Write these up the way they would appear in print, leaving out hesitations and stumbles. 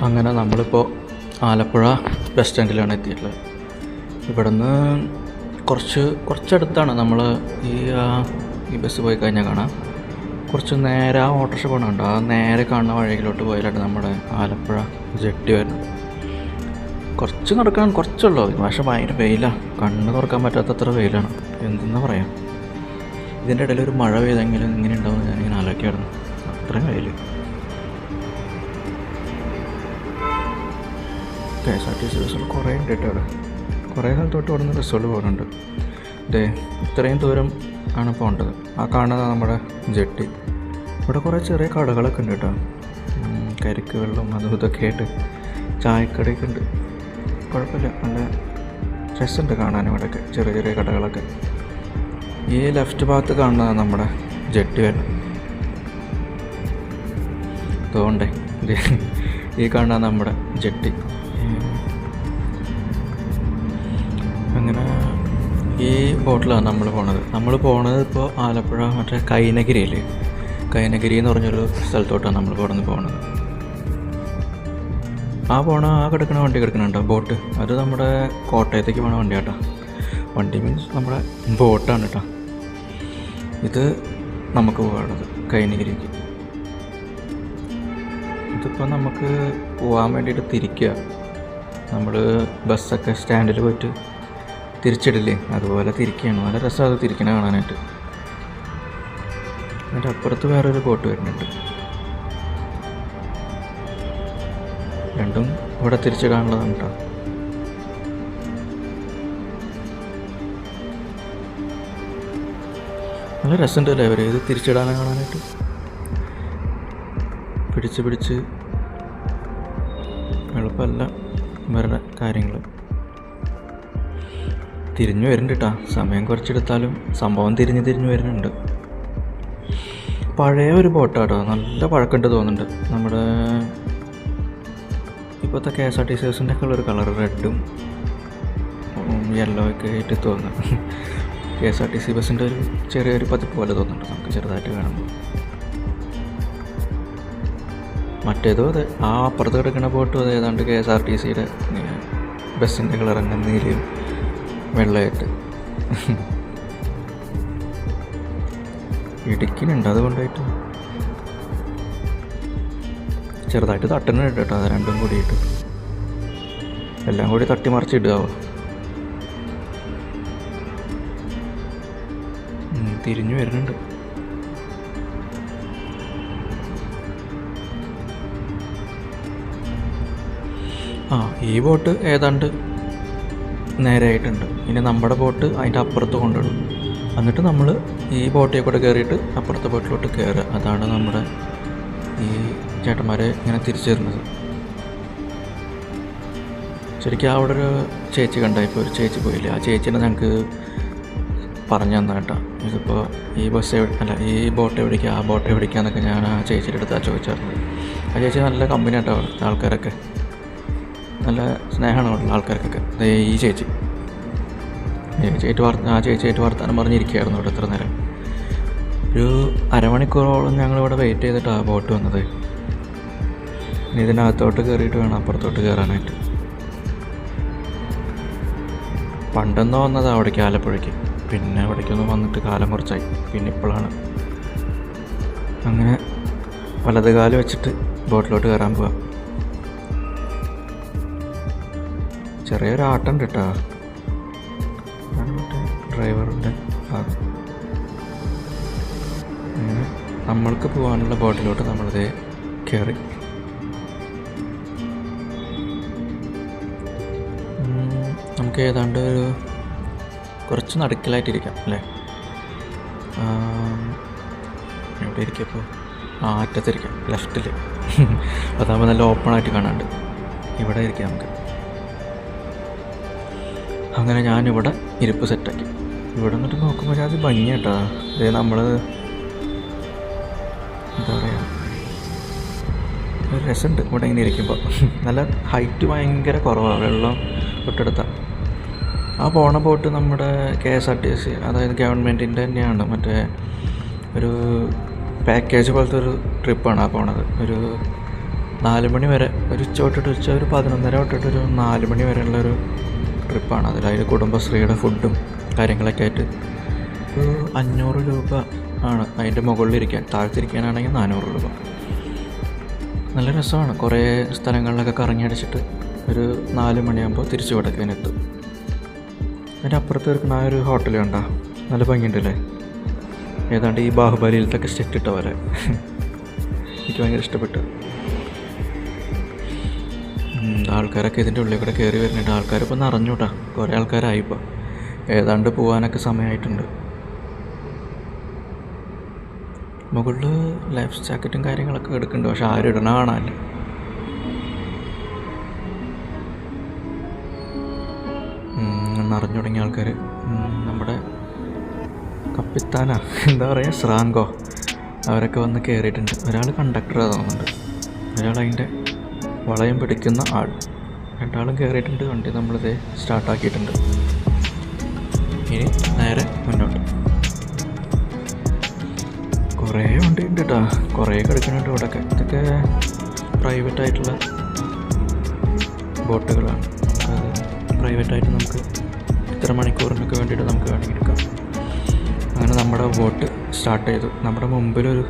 അങ്ങനെ നമ്മളിപ്പോൾ ആലപ്പുഴ ബസ് സ്റ്റാൻഡിലാണ് എത്തിയിട്ടുള്ളത്. ഇവിടുന്ന് കുറച്ചടുത്താണ്. നമ്മൾ ഈ ബസ് പോയി കഴിഞ്ഞാൽ കാണാം, കുറച്ച് നേരെ ആ ഓട്ടോറിക്ഷ പോകണുണ്ട്. ആ നേരെ കാണുന്ന വഴിയിലോട്ട് പോയാലാണ് നമ്മുടെ ആലപ്പുഴ ജെട്ടി വരുന്നത്. കുറച്ച് നടക്കാൻ കുറച്ചുള്ളൂ, പക്ഷേ ഭയങ്കര വെയിലാണ്. കണ്ണ് തുറക്കാൻ പറ്റാത്തത്ര വെയിലാണ്. എന്തെന്നാ പറയാം, ഇതിൻ്റെ ഇടയിൽ ഒരു മഴ പെയ്തെങ്കിലും ഇങ്ങനെ ഉണ്ടാവുമെന്ന് ഞാനിങ്ങനെ ആലോചിക്കായിരുന്നു. അത്രയും വെയിൽ. KSRTC ബസ്സുകൾ കുറേ ഉണ്ട് കേട്ടോ. അവിടെ കുറേ സ്ഥലത്തോട്ട് ഇവിടെ നിന്ന് ബസ്സുകൾ പോകുന്നുണ്ട്. ഇത്രയും ദൂരം ആണ് പോകേണ്ടത്. ആ കാണുന്നത് നമ്മുടെ ജെട്ടി. ഇവിടെ കുറേ ചെറിയ കടകളൊക്കെ ഉണ്ട് കേട്ടോ. കരിക്ക് വെള്ളം അതും ഇതൊക്കെ ആയിട്ട് ചായക്കടയൊക്കെ ഉണ്ട്. കുഴപ്പമില്ല, നല്ല രസമുണ്ട് കാണാൻ. ഇവിടെയൊക്കെ ചെറിയ ചെറിയ കടകളൊക്കെ. ഈ ലെഫ്റ്റ് ഭാഗത്ത് കാണുന്നതാണ് നമ്മുടെ ജെട്ടി വരുന്നത്. അതുകൊണ്ടേ ഈ കാണുന്ന നമ്മുടെ ജെട്ടി. അങ്ങനെ ഈ ബോട്ടിലാണ് നമ്മൾ പോണത് ഇപ്പോൾ ആലപ്പുഴ മറ്റേ കൈനഗിരിയില്ലേ, കൈനഗിരി എന്ന് പറഞ്ഞൊരു സ്ഥലത്തോട്ടാണ് നമ്മൾ ഇവിടെ പോകുന്നത്. ആ കിടക്കുന്ന വണ്ടി കിടക്കുന്നുണ്ടോ, ബോട്ട്, അത് നമ്മുടെ കോട്ടയത്തേക്ക് പോണ വണ്ടി കേട്ടോ. വണ്ടി മീൻസ് നമ്മുടെ ബോട്ടാണ് കേട്ടോ. ഇത് നമുക്ക് പോകാനുള്ളത് കൈനഗിരിക്ക്. ഇതിപ്പോൾ നമുക്ക് പോകാൻ വേണ്ടിയിട്ട് തിരിക്കുക. നമ്മൾ ബസ്സൊക്കെ സ്റ്റാൻഡിൽ പോയിട്ട് തിരിച്ചിടില്ലേ, അതുപോലെ തിരിക്കുകയാണ്. നല്ല രസമാണ് അത് തിരിക്കണ കാണാനായിട്ട്. അതിൻ്റെ അപ്പുറത്ത് വേറൊരു ബോട്ട് വരുന്നുണ്ട്. രണ്ടും ഇവിടെ തിരിച്ചിടാനുള്ളതാണ് കേട്ടോ. നല്ല രസമുണ്ടല്ലേ അവർ ഇത് തിരിച്ചിടാനും കാണാനായിട്ട്. പിടിച്ച് എളുപ്പമല്ല ഇവരുടെ കാര്യങ്ങൾ. തിരിഞ്ഞു വരുന്നുണ്ട് കേട്ടോ. സമയം കുറച്ചെടുത്താലും സംഭവം തിരിഞ്ഞു വരുന്നുണ്ട്. പഴയ ഒരു ബോട്ടാട്ടോ, നല്ല പഴക്കമുണ്ട് തോന്നുന്നുണ്ട്. നമ്മുടെ ഇപ്പോഴത്തെ KSRTC ബസ്സിൻ്റെ ഒക്കെ ഉള്ളൊരു കളർ റെഡും യെല്ലോ ഒക്കെ ആയിട്ട് തോന്നുന്നു. KSRTC ബസ്സിൻ്റെ ഒരു ചെറിയൊരു പതിപ്പ് പോലെ തോന്നുന്നുണ്ട് നമുക്ക് ചെറുതായിട്ട് കാണുമ്പോൾ. മറ്റേതോ അതെ, ആ അപ്പുറത്ത് കിടക്കുന്ന ബോട്ടും അത് ഏതാണ്ട് KSRTCയുടെ ബസ്സിൻ്റെ കളർ തന്നെ, നീലയും വെള്ളമായിട്ട് ഇടുക്കിനുണ്ട്. അതുകൊണ്ടായിട്ട് ചെറുതായിട്ട് തട്ടുന്നുണ്ട് കേട്ടോ. അത് രണ്ടും കൂടിയിട്ട് എല്ലാം കൂടി തട്ടിമറിച്ചിടുക. തിരിഞ്ഞു വരുന്നുണ്ട്. ഈ ബോട്ട് ഏതാണ്ട് നേരെയായിട്ടുണ്ട്. ഇനി നമ്മുടെ ബോട്ട് അതിൻ്റെ അപ്പുറത്ത് കൊണ്ടുവിടും. എന്നിട്ട് നമ്മൾ ഈ ബോട്ടിൽ കൂടെ കയറിയിട്ട് അപ്പുറത്തെ ബോട്ടിലോട്ട് കയറുക. അതാണ് നമ്മുടെ ഈ ചേട്ടന്മാരെ ഇങ്ങനെ തിരിച്ചു തരുന്നത്. ശരിക്കും അവിടെ ഒരു ചേച്ചി കണ്ടായിപ്പോൾ ഒരു ചേച്ചി പോയില്ലേ, ആ ചേച്ചീനെ ഞങ്ങൾക്ക് പറഞ്ഞു തന്നാ കേട്ടോ. ഇതിപ്പോൾ ഈ ബസ് ഈ ബോട്ട് എവിടേക്കാണ്, ആ ബോട്ട് എവിടേക്കാന്നൊക്കെ ഞാൻ ആ ചേച്ചിയുടെ അടുത്താണ് ചോദിച്ചായിരുന്നത്. ആ ചേച്ചി നല്ല കമ്പനി ആട്ടോ. അവിടുത്തെ ആൾക്കാരൊക്കെ നല്ല സ്നേഹമാണ് അവിടെയുള്ള ആൾക്കാർക്കൊക്കെ. ഈ ചേച്ചിയായിട്ട് വർത്താനം പറഞ്ഞിരിക്കുകയായിരുന്നു ഇവിടെ എത്ര നേരം. ഒരു അരമണിക്കൂറോളം ഞങ്ങളിവിടെ വെയിറ്റ് ചെയ്തിട്ടാണ് ആ ബോട്ട് വന്നത്. ഇനി ഇതിനകത്തോട്ട് കയറിയിട്ട് വേണം അപ്പുറത്തോട്ട് കയറാനായിട്ട്. പണ്ടെന്നോ വന്നതാണ് അവിടേക്ക്, ആലപ്പുഴയ്ക്ക്. പിന്നെ അവിടേക്കൊന്നും വന്നിട്ട് കാലം കുറച്ചായി. പിന്നെ ഇപ്പോഴാണ് അങ്ങനെ വലത് കാല് വെച്ചിട്ട് ബോട്ടിലോട്ട് കയറാൻ പോവാം. ചെറിയൊരു ആട്ടുണ്ട് കേട്ടോ. ഡ്രൈവറിൻ്റെ ഭാഗം. അങ്ങനെ നമ്മൾക്ക് പോകാനുള്ള ബോട്ടിലോട്ട് നമ്മളിതേ കയറി. നമുക്ക് ഏതാണ്ട് ഒരു കുറച്ച് നടുക്കിലായിട്ടിരിക്കാം അല്ലേ. എവിടെ ഇരിക്കാം ഇപ്പോൾ? അറ്റത്തിരിക്കാം, ലെഫ്റ്റിൽ. അതാകുമ്പോൾ നല്ല ഓപ്പണായിട്ട് കാണാണ്ട് ഇവിടെ ഇരിക്കാം നമുക്ക്. അങ്ങനെ ഞാനിവിടെ ഇരിപ്പ് സെറ്റാക്കി. ഇവിടെ നിന്നിട്ട് നോക്കുമ്പോൾ അത് ഭംഗിയാട്ടോ. ഇത് നമ്മൾ എന്താ പറയുക, ഒരു രസമുണ്ട് ഇവിടെ ഇങ്ങനെ ഇരിക്കുമ്പോൾ. നല്ല ഹൈറ്റ് ഭയങ്കര കുറവാണ്, വെള്ളം തൊട്ടടുത്താണ്. ആ പോണ ബോട്ട് നമ്മുടെ KSRTC, അതായത് ഗവൺമെൻറ്റിൻ്റെ തന്നെയാണ്. മറ്റേ ഒരു പാക്കേജ് പോലത്തെ ഒരു ട്രിപ്പാണ് ആ പോണത്. ഒരു 4 മണി വരെ ഒരു ഉച്ച തൊട്ടിട്ട് ഒരു 11:30 തൊട്ടിട്ട് ഒരു 4 മണി വരെയുള്ളൊരു ട്രിപ്പാണ്. അതിൽ കുടുംബശ്രീയുടെ ഫുഡും കാര്യങ്ങളൊക്കെ ആയിട്ട് ഒരു 500 രൂപ ആണ് അതിൻ്റെ മുകളിലിരിക്കാൻ. താഴ്ത്തിരിക്കാനാണെങ്കിൽ 400 രൂപ. നല്ല രസമാണ്. കുറേ സ്ഥലങ്ങളിലൊക്കെ കറങ്ങി അടിച്ചിട്ട് ഒരു 4 മണിയാകുമ്പോൾ തിരിച്ചു കൊടുക്കാനെത്തും. അതിൻ്റെ അപ്പുറത്ത് നിൽക്കുന്ന ആ ഒരു ഹോട്ടൽ കണ്ടാ നല്ല ഭംഗിയുണ്ടല്ലേ, ഏതാണ്ട് ഈ ബാഹുബലിയിലത്തൊക്കെ സെറ്റ് ഇട്ട പോലെ. എനിക്ക് ഭയങ്കര ഇഷ്ടപ്പെട്ടു. ആൾക്കാരൊക്കെ ഇതിൻ്റെ ഉള്ളിൽ കൂടെ കയറി വരുന്നുണ്ട്. ആൾക്കാരിപ്പോൾ നിറഞ്ഞൂട്ടാ, കുറേ ആൾക്കാരായിപ്പോൾ. ഏതാണ്ട് പോകാനൊക്കെ സമയമായിട്ടുണ്ട്. മുകളിൽ ലൈഫ് ജാക്കറ്റും കാര്യങ്ങളൊക്കെ എടുക്കുന്നുണ്ട്, പക്ഷെ ആരും ഇടണ കാണാനില്ല. നിറഞ്ഞു തുടങ്ങിയ ആൾക്കാർ. നമ്മുടെ കപ്പിത്താനാ എന്താ പറയുക, സ്രാങ്കോ, അവരൊക്കെ വന്ന് കയറിയിട്ടുണ്ട്. ഒരാൾ കണ്ടക്ടറാണ് തോന്നുന്നുണ്ട്, ഒരാൾ അതിൻ്റെ വളയം പിടിക്കുന്ന ആൾ. രണ്ടാളും കയറിയിട്ടുണ്ട്. വണ്ടി നമ്മളിത് സ്റ്റാർട്ടാക്കിയിട്ടുണ്ട്. ഇനി നേരെ മുന്നോട്ട്. കുറേ വണ്ടി ഉണ്ട് കേട്ടോ, കുറേ കിടക്കുന്നുണ്ട് ഇവിടെയൊക്കെ. ഇതൊക്കെ പ്രൈവറ്റായിട്ടുള്ള ബോട്ടുകളാണ്. പ്രൈവറ്റായിട്ട് നമുക്ക് ഇത്ര മണിക്കൂറിനൊക്കെ വേണ്ടിയിട്ട് നമുക്ക് വേണമെങ്കിൽ എടുക്കാം. അങ്ങനെ നമ്മുടെ ബോട്ട് സ്റ്റാർട്ട് ചെയ്തു. നമ്മുടെ മുമ്പിലൊരു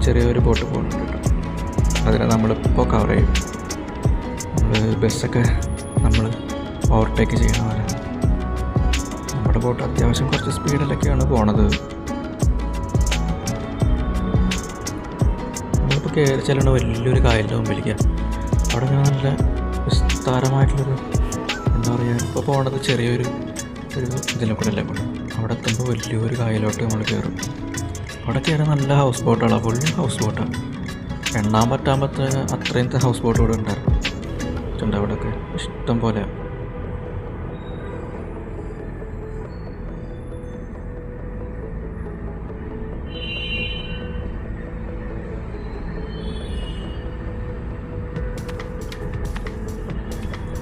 ചെറിയൊരു ബോട്ട് പോകുന്നുണ്ട് കേട്ടോ. അതിനെ നമ്മളിപ്പോൾ കവർ ചെയ്യും. നമ്മൾ ബസ്സൊക്കെ നമ്മൾ ഓവർടേക്ക് ചെയ്യണ പോലെ നമ്മുടെ ബോട്ട് അത്യാവശ്യം കുറച്ച് സ്പീഡിലൊക്കെയാണ് പോണത്. നമ്മളിപ്പോൾ കയറി ചെല്ലണ വലിയൊരു കായലിൻ്റെ മുമ്പിലേക്ക്. അവിടെ ഞാൻ നല്ല വിസ്താരമായിട്ടുള്ളൊരു എന്താ പറയുക, ഇപ്പോൾ പോകണത് ചെറിയൊരു ഇതിലെ കൂടെ അല്ലേ കൂടെ. അവിടെ എത്തുമ്പോൾ വലിയൊരു കായലോട്ട് നമ്മൾ കയറും. അവിടെ കയറാൻ നല്ല ഹൗസ് ബോട്ടുകളാണ്, ഫുൾ ഹൗസ് ബോട്ടാണ്. എണ്ണാൻ പറ്റാൻ പറ്റുന്ന അത്രയും ഹൗസ് ബോട്ട് ഇവിടെ ഉണ്ടായിരുന്നു. അവിടെയൊക്കെ ഇഷ്ടം പോലെ.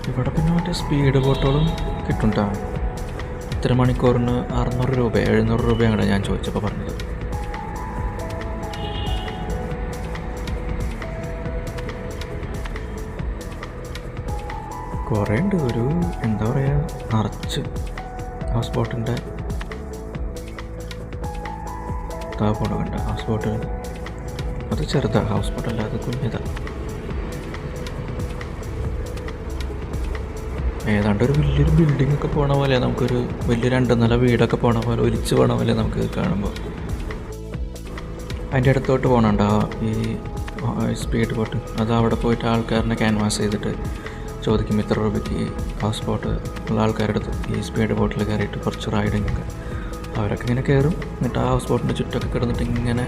ഇവിടെ പിന്നെ മറ്റേ സ്പീഡ് ബോട്ടുകളും കിട്ടും കേട്ടോ. ഇത്ര മണിക്കൂറിന് 600 രൂപ 700 രൂപയാണ് ഞാൻ ചോദിച്ചപ്പോൾ പറഞ്ഞത്. കുറേ ഉണ്ട്. ഒരു എന്താ പറയുക, നിറച്ച് ഹൗസ് ബോട്ടിൻ്റെ താപോട് കണ്ട. ഹൗസ് ബോട്ട് അത് ചെറുതാണ്, ഹൗസ് ബോട്ടല്ല, അത് കുഞ്ഞിതാണ്. ഏതാണ്ട് ഒരു വലിയൊരു ബിൽഡിംഗ് ഒക്കെ പോണ പോലെ, നമുക്കൊരു വലിയ 2 നില വീടൊക്കെ പോണ പോലെ, ഒലിച്ച് പോണ പോലെ നമുക്ക് കാണുമ്പോൾ. അതിൻ്റെ അടുത്തോട്ട് പോകണുണ്ട് ഈ സ്പീഡ് ബോട്ട്. അത് അവിടെ പോയിട്ട് ആൾക്കാരനെ ക്യാൻവാസ് ചെയ്തിട്ട് ചോദിക്കും ഇത്ര രൂപയ്ക്ക് ഹൗസ് ബോട്ട് ഉള്ള ആൾക്കാരുടെ അടുത്ത് ഈ സ്പീഡ് ബോട്ടിൽ കയറിയിട്ട് കുറച്ച് റൈഡിങ് ഒക്കെ. അവരൊക്കെ ഇങ്ങനെ കയറും. എന്നിട്ട് ആ ഹൗസ് ബോട്ടിൻ്റെ ചുറ്റൊക്കെ കിടന്നിട്ട് ഇങ്ങനെ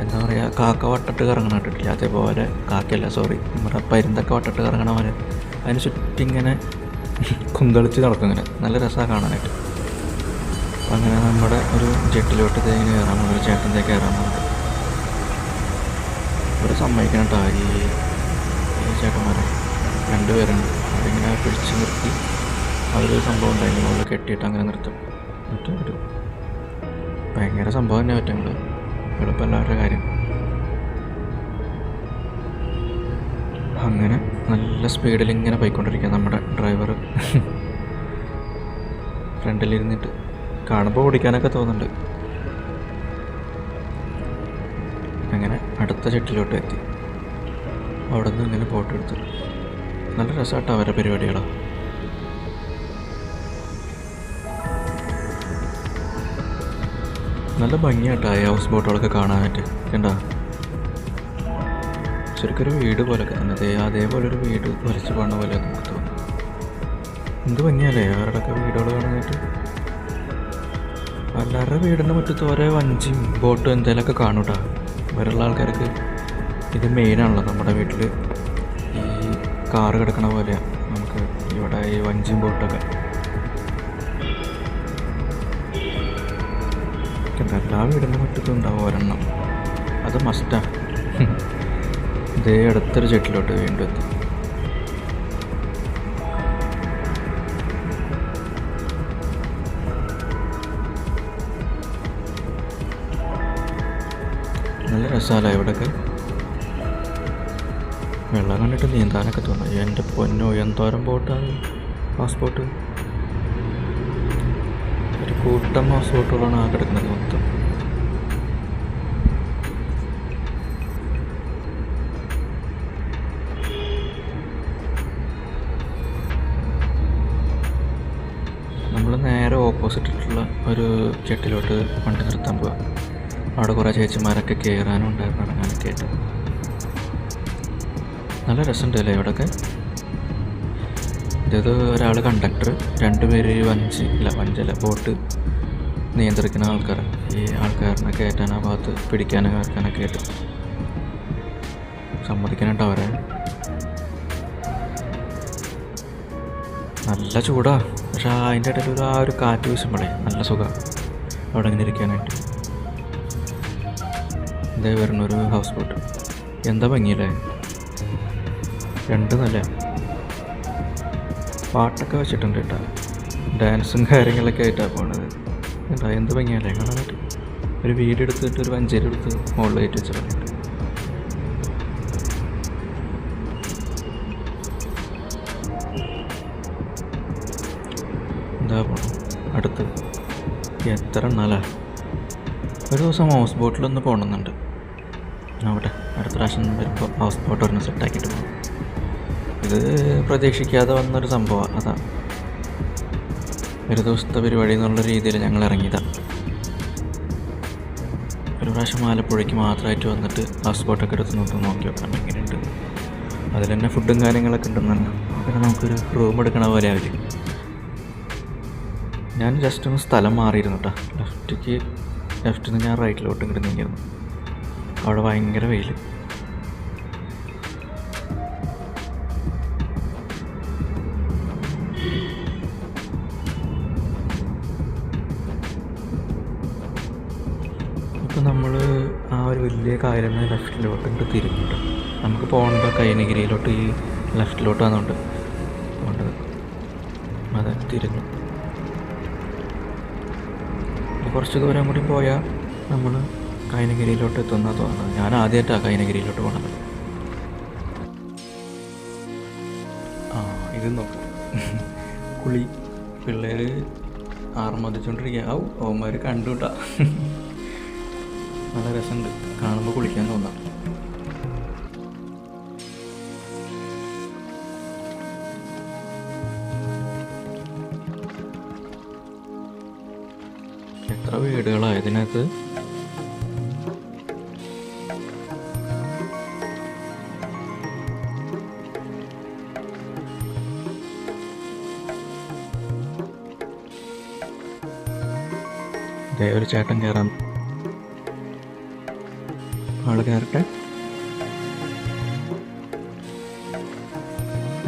എന്താ പറയുക, കാക്ക വട്ടിട്ട് കറങ്ങണ ഇട്ടിട്ടില്ല, അതേപോലെ കാക്കയല്ല സോറി, നമ്മുടെ പരുന്തൊക്കെ വട്ടിട്ട് കറങ്ങണ പോലെ അതിന് ചുറ്റിങ്ങനെ കുന്തളിച്ച് നടക്കും. ഇങ്ങനെ നല്ല രസമാണ് കാണാനായിട്ട്. അപ്പം അങ്ങനെ നമ്മുടെ ഒരു ജെട്ടിലോട്ട് ഇങ്ങനെ കയറാൻ പോകുന്നത്, ഒരു ചേട്ടൻ്റെ കയറാൻ പോകുന്നത്. ഇവിടെ സമ്മതിക്കണം കേട്ടോ, ഈ ചേട്ടന്മാരെ 2 പേരുണ്ട്. അവരിങ്ങനെ പിടിച്ച് നിർത്തി അവരൊരു സംഭവം ഉണ്ടായിരുന്നു, മുകളിൽ കെട്ടിയിട്ട് അങ്ങനെ നിർത്തും. എന്നിട്ട് ഒരു ഭയങ്കര സംഭവം തന്നെ പറ്റും. എളുപ്പം എല്ലാവരുടെ കാര്യം. അങ്ങനെ നല്ല സ്പീഡിൽ ഇങ്ങനെ പോയിക്കൊണ്ടിരിക്കുക നമ്മുടെ ഡ്രൈവർ. ഫ്രണ്ടിലിരുന്നിട്ട് കാണുമ്പോൾ ഓടിക്കാനൊക്കെ തോന്നുന്നുണ്ട്. അങ്ങനെ അടുത്ത ചെട്ടിലോട്ട് എത്തി. അവിടെ നിന്ന് ഇങ്ങനെ ഫോട്ടോ എടുത്തു. നല്ല രസമായിട്ടോ അവരുടെ പരിപാടികളോ. നല്ല ഭംഗിയായിട്ടോ ഈ ഹൗസ് ബോട്ടുകളൊക്കെ കാണാനായിട്ട്. കണ്ടോ, ശരിക്കൊരു വീട് പോലൊക്കെ തന്നെ, അതേപോലൊരു വീട് വരച്ച് പോകണ പോലെ നമുക്ക് തോന്നും. എന്ത് ഭംഗിയല്ലേ അവരുടെയൊക്കെ വീടുകൾ കാണാനായിട്ട്. എല്ലാവരുടെ വീടിൻ്റെ മുറ്റത്ത് ഓരോ വഞ്ചിയും ബോട്ടും എന്തെങ്കിലുമൊക്കെ കാണും കേട്ടോ. വേറെയുള്ള ആൾക്കാർക്ക് ഇത് മെയിനാണല്ലോ. നമ്മുടെ വീട്ടിൽ ഈ കാറ് കിടക്കണ പോലെയാണ് നമുക്ക് ഇവിടെ ഈ വഞ്ചിയും ബോട്ടൊക്കെ. എല്ലാ വീടിൻ്റെ മുറ്റത്തും ഉണ്ടാവും ഒരെണ്ണം, അത് മസ്റ്റാണ്. ഇതേ അടുത്തൊരു ചെട്ടിലോട്ട് വീണ്ടും എത്തി. നല്ല രസമല്ല ഇവിടെയൊക്കെ. വെള്ളം കണ്ടിട്ട് നീന്താനൊക്കെ തോന്നുന്നു. എൻ്റെ പൊന്നോ, എന്തോരം ബോട്ടാണ്! ഹൗസ് ബോട്ട്, ഒരു കൂട്ടം ഹൗസ് ബോട്ടുകളാണ് ആ കിടക്കുന്നത് മൊത്തം. നമ്മൾ നേരെ ഓപ്പോസിറ്റിട്ടുള്ള ഒരു ചെട്ടിലോട്ട് വണ്ടി നിർത്താൻ പോവാം. അവിടെ കുറേ ചേച്ചിമാരൊക്കെ കയറാനും ഉണ്ടായിരുന്നു, ഇറങ്ങാനൊക്കെ ആയിട്ട്. നല്ല രസമുണ്ടല്ലേ ഇവിടെയൊക്കെ. ഇത് ഒരാൾ കണ്ടക്ടർ, 2 പേര് വഞ്ചല്ല ബോട്ട് നിയന്ത്രിക്കുന്ന ആൾക്കാർ. ഈ ആൾക്കാരനെ കയറ്റാൻ, ആ ഭാഗത്ത് പിടിക്കാനും കയറാനൊക്കെ ആയിട്ട് സമ്മതിക്കാനുണ്ട് അവരെ. നല്ല ചൂടാ, പക്ഷെ അതിൻ്റെ ഇടയിൽ ആ ഒരു കാറ്റ് വീശുമ്പോഴേ നല്ല സുഖമാണ് അവിടെ ഇങ്ങനെ ഇരിക്കാനായിട്ട്. ഇതേ വരുന്നൊരു ഹൗസ് ബോട്ട്, എന്താ ഭംഗിയല്ലേ. 2 നല്ല പാട്ടൊക്കെ വെച്ചിട്ടുണ്ട് കേട്ടോ, ഡാൻസും കാര്യങ്ങളൊക്കെ ആയിട്ടാണ് പോണത് കേട്ടോ. എന്ത് ഭംഗിയല്ലേ കാണാനായിട്ട്. ഒരു വീഡിയോ എടുത്തിട്ട് ഒരു വഞ്ചേരി എടുത്ത് മുകളിൽ കയറ്റി വെച്ചിട്ടുണ്ട്. എന്താ പോണം അടുത്ത്, എത്ര എണ്ണാലേ. ഒരു ദിവസം ഹൗസ് ബോട്ടിലൊന്ന് പോകണമെന്നുണ്ട്. അവിടെ അടുത്ത പ്രാവശ്യം വരുമ്പോൾ ഹൗസ് ബോട്ട് ഒരെണ്ണം സെറ്റാക്കിയിട്ട് പോകണം. ഇത് പ്രതീക്ഷിക്കാതെ വന്നൊരു സംഭവമാണ്. അതാണ് ഒരു ദിവസത്തെ പരിപാടി എന്നുള്ള രീതിയിൽ ഞങ്ങൾ ഇറങ്ങിയതാണ്. ഒരു പ്രാവശ്യം ആലപ്പുഴയ്ക്ക് മാത്രമായിട്ട് വന്നിട്ട് ഹൗസ് ബോട്ടൊക്കെ എടുത്ത് നോക്കി നോക്കണം എങ്ങനെയുണ്ട്. അതിൽ തന്നെ ഫുഡും കാര്യങ്ങളൊക്കെ ഉണ്ടെന്നുണ്ട്. പിന്നെ നമുക്കൊരു റൂം എടുക്കണ പോലെ ആവില്ല. ഞാൻ ജസ്റ്റ് ഒന്ന് സ്ഥലം മാറിയിരുന്നു കേട്ടോ. ലെഫ്റ്റിൽ നിന്ന് ഞാൻ റൈറ്റിലോട്ട് ഇങ്ങോട്ട് നീങ്ങിയിരുന്നു. അവിടെ ഭയങ്കര വെയിൽ. ഇപ്പം നമ്മൾ ആ ഒരു വലിയ കായലിൽ നിന്ന് ലെഫ്റ്റിലോട്ട് ഇങ്ങോട്ട് തിരിഞ്ഞിട്ട് നമുക്ക് പോകേണ്ട കൈനഗിരിയിലോട്ട് ഈ ലെഫ്റ്റിലോട്ട് വന്നുകൊണ്ട് പോകേണ്ടത്. അതെ, തിരിഞ്ഞു. കുറച്ച് ദൂരം കൂടി പോയാൽ നമ്മൾ കൈനഗിരിയിലോട്ട് എത്തുന്ന തോന്നുന്നത്. ഞാൻ ആദ്യമായിട്ടാണ് കൈനഗിരിയിലോട്ട് പോകണത്. ഇത് നോക്കാം, കുളി പിള്ളേർ ആർമതിച്ചുകൊണ്ടിരിക്കുക. ഓമാർ കണ്ടുകൂട്ടാ. നല്ല രസമുണ്ട് കാണുമ്പോൾ, കുളിക്കാൻ തോന്നാം. എത്ര വീടുകളാണ് ഇതിനകത്ത്. ഒരു ചേട്ടൻ കയറാൻ, ആള് കയറട്ടെ.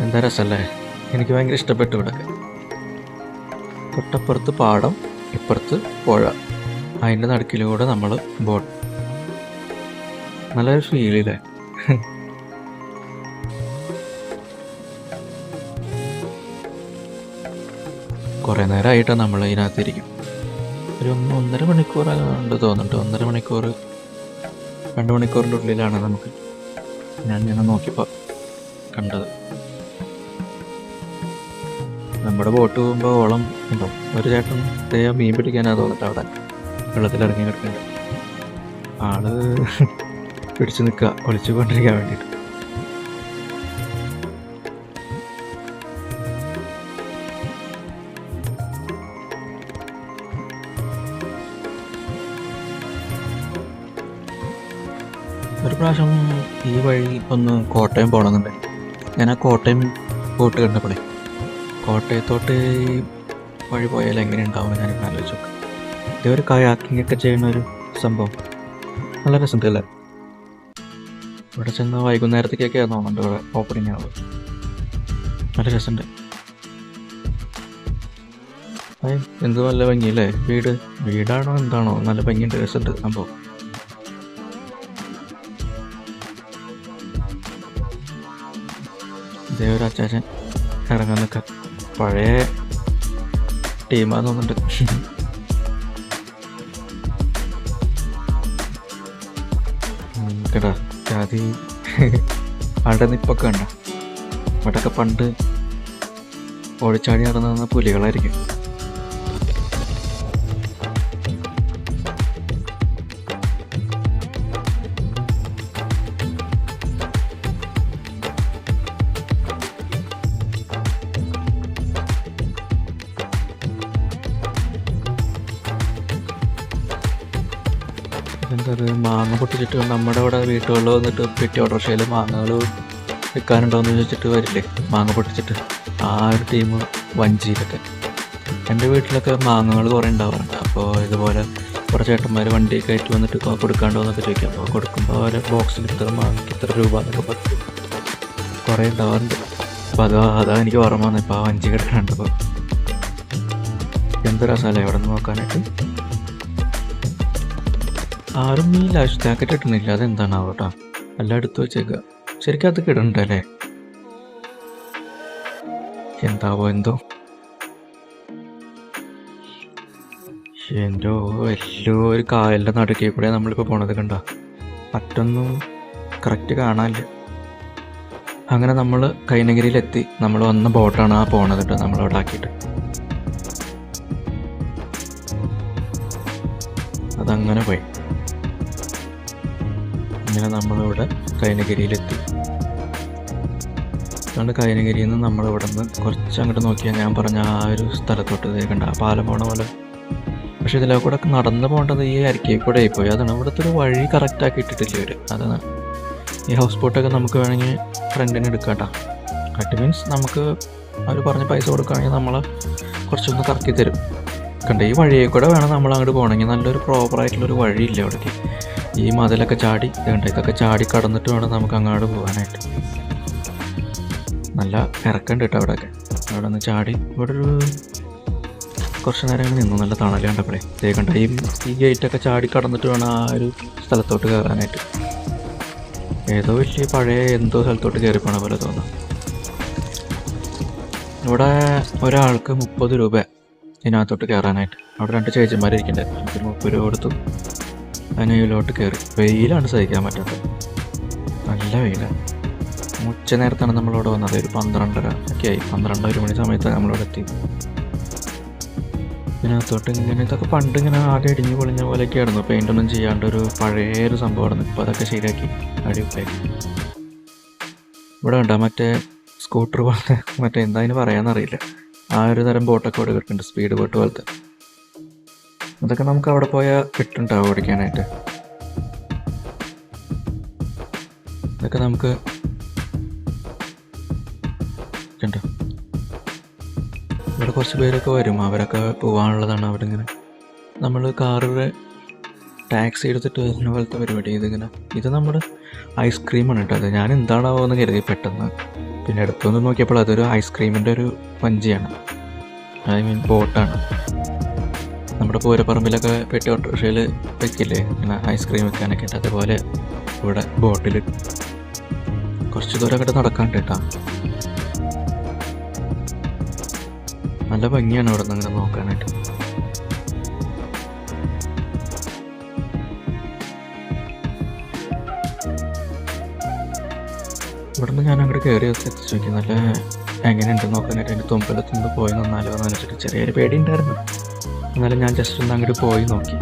എന്താ രസമല്ലേ, എനിക്ക് ഭയങ്കര ഇഷ്ടപ്പെട്ടു. ഇവിടെയൊക്കെ തൊട്ടപ്പുറത്ത് പാടം, ഇപ്പുറത്ത് പുഴ, അതിൻ്റെ നടുക്കിലൂടെ നമ്മൾ ബോട്ട്. നല്ലൊരു ഫീലില്ലേ. കുറേ നേരമായിട്ടാണ് നമ്മൾ ഇതിനകത്തിരിക്കും. ഒരു 1.5 മണിക്കൂറുണ്ട് തോന്നുന്നുണ്ട്. 1.5 മണിക്കൂർ 2 മണിക്കൂറിൻ്റെ ഉള്ളിലാണ് നമുക്ക് ഞാൻ നോക്കിയപ്പോൾ കണ്ടത്. നമ്മുടെ ബോട്ട് പോകുമ്പോൾ ഓളം ഉണ്ടോ, ഒരു ചേട്ടൻ മീൻ പിടിക്കാനാണ് തോന്നിട്ട് അവിടെ വെള്ളത്തിലിറങ്ങി കിടക്കുന്നുണ്ട്. ആള് പിടിച്ചു നിൽക്കുക, ഒളിച്ചു കൊണ്ടിരിക്കാൻ വേണ്ടിയിട്ട്. ഒരു പ്രാവശ്യം ഈ വഴി ഒന്ന് കോട്ടയം പോകണമെന്നുണ്ട്. ഞാൻ ആ കോട്ടയം ബോട്ട് കണ്ടപ്പോഴേ കോട്ടയത്തോട്ട് ഈ വഴി പോയാൽ എങ്ങനെ ഉണ്ടാവും ഞാനിപ്പോൾ ആലോചിച്ചു നോക്കാം. ഇതൊരു കയാക്കിംഗ് ഒക്കെ ചെയ്യുന്ന ഒരു സംഭവം, നല്ല രസമുണ്ട് അല്ലേ. ഇവിടെ ചെന്ന് വൈകുന്നേരത്തേക്കൊക്കെയാണ് തോന്നുന്നുണ്ട് ഇവിടെ ഓപ്പണിംഗ് ആവുക. നല്ല രസമുണ്ട്. എന്ത് നല്ല ഭംഗിയല്ലേ. വീടാണോ എന്താണോ, നല്ല ഭംഗിയുണ്ട്, രസമുണ്ട് സംഭവം. ഇതേ ഒരു അച്ചാച്ചൻ ഇറങ്ങാൻ നിൽക്കാം. പഴയ ടീമാന്ന് തോന്നുന്നുണ്ട്. കേട്ടാ ജാതി അവിടെ നിപ്പൊക്കെ ഉണ്ട്. ഇവിടെയൊക്കെ പണ്ട് ഓടിച്ചാടി നടന്ന പുലികളായിരിക്കും. എന്താ മാങ്ങ പൊട്ടിച്ചിട്ട് നമ്മുടെ ഇവിടെ വീട്ടുകളിൽ വന്നിട്ട് പെട്ടി ഓട്ടോറിക്ഷയിൽ മാങ്ങകൾ വിൽക്കാനുണ്ടോയെന്ന് ചോദിച്ചിട്ട് വരില്ലേ മാങ്ങ പൊട്ടിച്ചിട്ട്. ആ ഒരു ടീം വഞ്ചിയിലൊക്കെ. എൻ്റെ വീട്ടിലൊക്കെ മാങ്ങകൾ കുറേ ഉണ്ടാവാറുണ്ട്. അപ്പോൾ ഇതുപോലെ കുറേ ചേട്ടന്മാർ വണ്ടി കയറ്റി വന്നിട്ട് കൊടുക്കാണ്ടോ എന്നൊക്കെ ചോദിക്കാം. അപ്പോൾ കൊടുക്കുമ്പോൾ അവരെ ബോക്സിൽ ഇത്ര മാങ്ങയ്ക്ക് ഇത്ര രൂപ എന്നൊക്കെ പറ്റും കുറേ ഉണ്ടാവാറുണ്ട്. അപ്പോൾ അതാ എനിക്ക് ഓർമ്മ വന്നത്. ഇപ്പോൾ ആ വഞ്ചി കിടക്കാനുണ്ടപ്പോൾ എന്ത് രസമല്ലേ ഇവിടെ നിന്ന് നോക്കാനായിട്ട്. ആരും ഈ ലൈഫ് ജാക്കറ്റ് ഇട്ടുന്നില്ല. അതെന്താണാവോ കേട്ടോ. എല്ലാം എടുത്തു വെച്ചേക്കുക. ശരിക്കും അത് കിടണ്ടല്ലേ. എന്താവോ എന്തോ എന്തോ എല്ലോ ഒരു കായലിൻ്റെ നടുക്കേ കൂടെ നമ്മളിപ്പോൾ പോണത് കണ്ട. മറ്റൊന്നും കറക്റ്റ് കാണാനില്ല. അങ്ങനെ നമ്മൾ കൈനഗിരിയിലെത്തി. നമ്മൾ വന്ന ബോട്ടാണ് ആ പോണത് കേട്ടോ. നമ്മളവിടെ ആക്കിയിട്ട് അതങ്ങനെ പോയി. അങ്ങനെ നമ്മളിവിടെ കൈനഗിരിയിലെത്തി. അതുകൊണ്ട് കൈനഗിരിയിൽ നിന്ന് നമ്മളിവിടെ നിന്ന് കുറച്ച് അങ്ങോട്ട് നോക്കിയാൽ ഞാൻ പറഞ്ഞ ആ ഒരു സ്ഥലത്തോട്ട് കണ്ട ആ പാലം പോണ പോലെ. പക്ഷേ ഇതിലെ കൂടെ നടന്നു പോകേണ്ടത് ഈ അരിക്കയിൽ കൂടെ ആയിപ്പോയി. അതാണ് ഇവിടുത്തെ ഒരു വഴി കറക്റ്റാക്കി ഇട്ടിട്ടില്ല ഇവർ. അതാണ് ഈ ഹൗസ് ബോട്ടൊക്കെ നമുക്ക് വേണമെങ്കിൽ ഫ്രണ്ടിന് എടുക്കാം കേട്ടോ. അറ്റ് മീൻസ് നമുക്ക് അവർ പറഞ്ഞ് പൈസ കൊടുക്കുകയാണെങ്കിൽ നമ്മളെ കുറച്ചൊന്ന് കറക്കി തരും. കണ്ട ഈ വഴിയെ കൂടെ വേണം നമ്മൾ അങ്ങോട്ട് പോകണമെങ്കിൽ. നല്ലൊരു പ്രോപ്പറായിട്ടുള്ളൊരു വഴിയില്ല അവിടേക്ക്. ഈ മതിലൊക്കെ ചാടി കണ്ട ഇതൊക്കെ ചാടി കടന്നിട്ട് വേണം നമുക്ക് അങ്ങോട്ട് പോകാനായിട്ട്. നല്ല ഇറക്കണ്ട് കേട്ടോ അവിടെയൊക്കെ. അവിടെ നിന്ന് ചാടി ഇവിടെ ഒരു കുറച്ച് നേരം നിന്നു. നല്ല തണല് കണ്ടപ്പോഴേ കണ്ട ഈ ഗേറ്റൊക്കെ ചാടി കടന്നിട്ട് വേണം ആ ഒരു സ്ഥലത്തോട്ട് കയറാനായിട്ട്. ഏതോ വലിയ പഴയ എന്തോ സ്ഥലത്തോട്ട് കയറി പോണ പോലെ തോന്നാം. ഇവിടെ ഒരാൾക്ക് 30 രൂപ ഇതിനകത്തോട്ട് കയറാനായിട്ട്. അവിടെ 2 ചേച്ചിമാരിക്കുന്നുണ്ട്. എനിക്ക് 30 രൂപ കൊടുത്തു. അതിനയിലോട്ട് കയറി. വെയിലാണ് സഹിക്കാൻ പറ്റാത്തത്. നല്ല വെയിലാണ്. ഉച്ച നേരത്താണ് നമ്മളിവിടെ വന്നത്. ഒരു 12:30 ഒക്കെ ആയി. 12-1 മണി സമയത്താണ് നമ്മളിവിടെ എത്തി. ഇതിനകത്തോട്ട് ഇങ്ങനെ ഇതൊക്കെ പണ്ട് ഇങ്ങനെ ആകെ ഇടിഞ്ഞു പൊളിഞ്ഞ പോലെയൊക്കെ ആയിരുന്നു. പെയിൻ്റൊന്നും ചെയ്യാണ്ട് ഒരു പഴയൊരു സംഭവമായിരുന്നു. ഇപ്പോൾ അതൊക്കെ ശരിയാക്കി അടിപൊളിയാക്കി. ഇവിടെ ഉണ്ടോ മറ്റേ സ്കൂട്ടർ പോലത്തെ മറ്റേ എന്താ അതിന് പറയാമെന്നറിയില്ല. ആ ഒരു തരം ബോട്ടൊക്കെ ഇവിടെ കിട്ടുന്നുണ്ട്. സ്പീഡ് ബോട്ട് പോലത്തെ. അതൊക്കെ നമുക്ക് അവിടെ പോയാൽ കിട്ടുന്നുണ്ടാവും ഓടിക്കാനായിട്ട്. ഇതൊക്കെ നമുക്ക് ഉണ്ട്. ഇവിടെ കുറച്ച് പേരൊക്കെ വരും. അവരൊക്കെ പോകാനുള്ളതാണ്. അവിടെ ഇങ്ങനെ നമ്മൾ കാറിൽ ടാക്സി എടുത്തിട്ട് വരുന്ന പോലത്തെ പരിപാടി. ഇത് നമ്മുടെ ഐസ്ക്രീമാണ് കേട്ടോ. അത് ഞാൻ എന്താണാവോ എന്ന് കരുതി പെട്ടെന്ന്. പിന്നെ അടുത്തൊന്ന് നോക്കിയപ്പോൾ അതൊരു ഐസ്ക്രീമിൻ്റെ ഒരു വഞ്ചിയാണ്. ഐ മീൻ ബോട്ടാണ്. നമ്മുടെ പൂരപ്പറമ്പിലൊക്കെ പെട്ടി ഓട്ടോറിക്ഷയിൽ വെക്കില്ലേ ഇങ്ങനെ ഐസ്ക്രീം വെക്കാനൊക്കെ ഉണ്ട്. അതുപോലെ ഇവിടെ ബോട്ടിൽ കുറച്ച് ദൂരം അങ്ങോട്ട് നടക്കാണ്ട് കേട്ടോ. നല്ല ഭംഗിയാണ് ഇവിടെ നിന്ന് ഇങ്ങനെ നോക്കാനായിട്ട്. ഇവിടെ നിന്ന് ഞാൻ അങ്ങോട്ട് കയറി എത്തിച്ചു നോക്കി. നല്ല എങ്ങനെയുണ്ടെന്ന് നോക്കാനായിട്ട്. എൻ്റെ തുമ്പലത്തുനിന്ന് പോയി നന്നാലോ എന്ന് വെച്ചിട്ട് ചെറിയൊരു പേടി ഉണ്ടായിരുന്നു. എന്നാലും ഞാൻ ജസ്റ്റ് ഒന്ന് അങ്ങോട്ട് പോയി നോക്കി.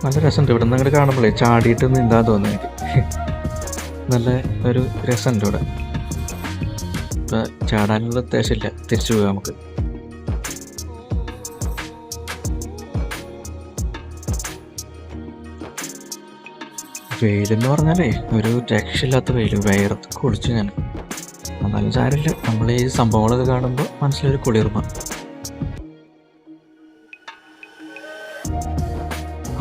നല്ല രസമുണ്ട്. ഇവിടെ നിന്ന് അങ്ങോട്ട് കാണുമ്പോഴേ ചാടിയിട്ട് നീന്താൻ തോന്നുന്നു എനിക്ക്. നല്ല ഒരു രസമുണ്ട് ഇവിടെ. ഇപ്പം ചാടാനുള്ള അത്യാവശ്യമില്ല. തിരിച്ചു പോകാം നമുക്ക്. വെയിലെന്ന് പറഞ്ഞാലേ ഒരു രക്ഷയില്ലാത്ത വെയിൽ. വയറത്ത് കുളിച്ചു ഞാൻ. എന്നാലും സാരമില്ല. നമ്മൾ ഈ സംഭവങ്ങളൊക്കെ കാണുമ്പോൾ മനസ്സിലൊരു കുളിർമ.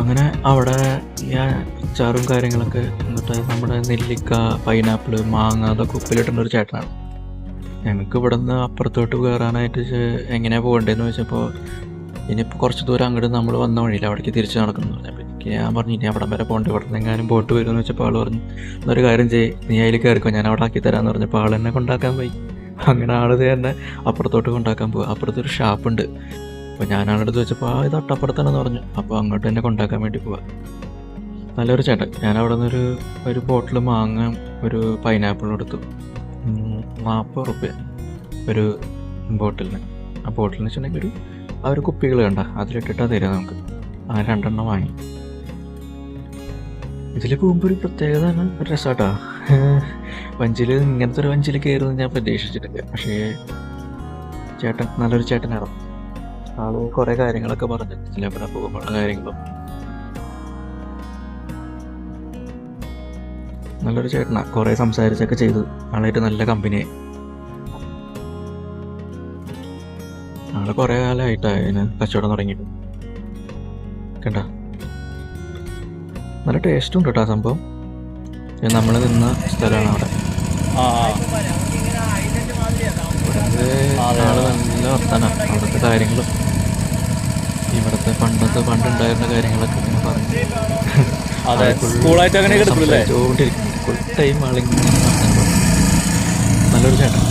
അങ്ങനെ അവിടെ ഈ അച്ചാറും കാര്യങ്ങളൊക്കെ എന്നിട്ട് നമ്മുടെ നെല്ലിക്ക, പൈനാപ്പിൾ, മാങ്ങ അതൊക്കെ ഉപ്പിലിട്ടുന്ന ഒരു ചേട്ടനാണ്. ഞങ്ങൾക്ക് ഇവിടെ നിന്ന് അപ്പുറത്തോട്ട് കയറാനായിട്ട് എങ്ങനെയാണ് പോകേണ്ടതെന്ന് ചോദിച്ചപ്പോൾ ഇനിയിപ്പോൾ കുറച്ച് ദൂരം അങ്ങോട്ട് നമ്മൾ വന്ന വഴിയില്ല, അവിടേക്ക് തിരിച്ച് നടക്കുന്നു പറഞ്ഞപ്പോൾ ഞാൻ പറഞ്ഞു ഇനി അവിടെ വരെ പോകേണ്ടി. ഇവിടെ നിന്ന് എങ്ങാനും ബോട്ട് വരുമെന്ന് വെച്ചപ്പോൾ ആൾ പറഞ്ഞു എന്നൊരു കാര്യം ചെയ്യ്, നീ അതിൽ കയറിക്കോ, ഞാൻ അവിടെ ആക്കി തരാമെന്ന് പറഞ്ഞപ്പോൾ ആൾ എന്നെ കൊണ്ടാക്കാൻ പോയി. അങ്ങനെ ആൾ തന്നെ അപ്പുറത്തോട്ട് കൊണ്ടാക്കാൻ പോകുക. അപ്പുറത്തൊരു ഷാപ്പുണ്ട്. അപ്പോൾ ഞാൻ ആളെടുത്ത് വെച്ചപ്പോൾ ഇത് തൊട്ടപ്പുറത്താണെന്ന് പറഞ്ഞു. അപ്പോൾ അങ്ങോട്ട് തന്നെ കൊണ്ടാക്കാൻ വേണ്ടി പോവാം. നല്ലൊരു ചേട്ടൻ. ഞാൻ അവിടെ നിന്നൊരു ഒരു ബോട്ടിൽ മാങ്ങ ഒരു പൈനാപ്പിളും എടുത്തു. 40 റുപ്യ ഒരു ബോട്ടിലിന്. ആ ബോട്ടിലിന് വെച്ചിട്ടുണ്ടെങ്കിൽ ആ ഒരു കുപ്പികൾ കണ്ട അതിലിട്ടിട്ടാണ് തരിക നമുക്ക്. അങ്ങനെ 2 എണ്ണം വാങ്ങി. ഇതിൽ പോകുമ്പോൾ ഒരു പ്രത്യേകത ഒരു രസമാട്ടാ. വഞ്ചിയിൽ ഇങ്ങനത്തെ ഒരു വഞ്ചിയിൽ കയറുന്നത് ഞാൻ പ്രതീക്ഷിച്ചിട്ടില്ല. പക്ഷേ ചേട്ടൻ നല്ലൊരു ചേട്ടനാണ്. ആള് കുറേ കാര്യങ്ങളൊക്കെ പറഞ്ഞു ചിലപ്പോൾ പോകുമ്പോഴുള്ള കാര്യങ്ങളും. നല്ലൊരു ചേട്ടനാണ്. കുറേ സംസാരിച്ചൊക്കെ ചെയ്തു. ആളായിട്ട് നല്ല കമ്പനിയായി. ആള് കുറേ കാലമായിട്ടാണ് അതിന് കച്ചവടം തുടങ്ങിയിട്ട്. കണ്ട നല്ല ടേസ്റ്റും ഉണ്ട് കേട്ടോ ആ സംഭവം. നമ്മൾ നിന്ന സ്ഥലമാണ് അവിടെ. ആള് നല്ല വർത്താനാണ്. അവിടുത്തെ കാര്യങ്ങളും ഇവിടുത്തെ പണ്ടുണ്ടായിരുന്ന കാര്യങ്ങളൊക്കെ ഇങ്ങനെ പറഞ്ഞു ഫുൾ ടൈം ആളിങ്ങനെ നല്ലൊരു ചേട്ടൻ.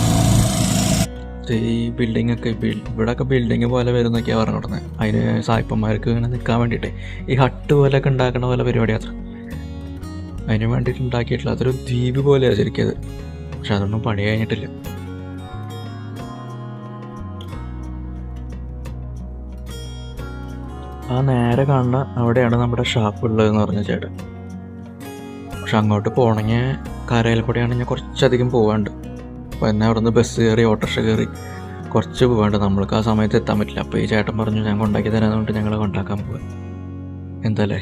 ഈ ബിൽഡിംഗ് ഒക്കെ ഇവിടെയൊക്കെ ബിൽഡിങ് പോലെ വരുന്നൊക്കെയാണ് പറഞ്ഞു കൊടുക്കുന്നത്. അതിന് സായിപ്പന്മാർക്ക് ഇങ്ങനെ നിൽക്കാൻ വേണ്ടിയിട്ട് ഈ ഹട്ട് പോലെയൊക്കെ ഉണ്ടാക്കണ പോലെ പരിപാടിയാണ്. അതിന് വേണ്ടിയിട്ട് ഉണ്ടാക്കിയിട്ടില്ല. അതൊരു ദ്വീപ് പോലെയാണ് ശരിക്കും അത്. പക്ഷെ അതൊന്നും പണി കഴിഞ്ഞിട്ടില്ല. ആ നേരെ കാണുന്ന അവിടെയാണ് നമ്മുടെ ഷാപ്പ് ഉള്ളതെന്ന് പറഞ്ഞ ചേട്ടൻ. പക്ഷെ അങ്ങോട്ട് പോകണമെങ്കിൽ കരയിൽ കൂടെയാണെങ്കിൽ കുറച്ചധികം പോകാണ്ട്. അപ്പോൾ എന്നെ അവിടെ നിന്ന് ബസ് കയറി ഓട്ടോറിക്ഷ കയറി കുറച്ച് പോകാണ്ട്. നമ്മൾക്ക് ആ സമയത്ത് എത്താൻ പറ്റില്ല. അപ്പോൾ ഈ ചേട്ടൻ പറഞ്ഞു ഞാൻ കൊണ്ടാക്കി തരാമെന്ന് പറഞ്ഞിട്ട് ഞങ്ങൾ കൊണ്ടാക്കാൻ പോവാം. എന്താല്ലേ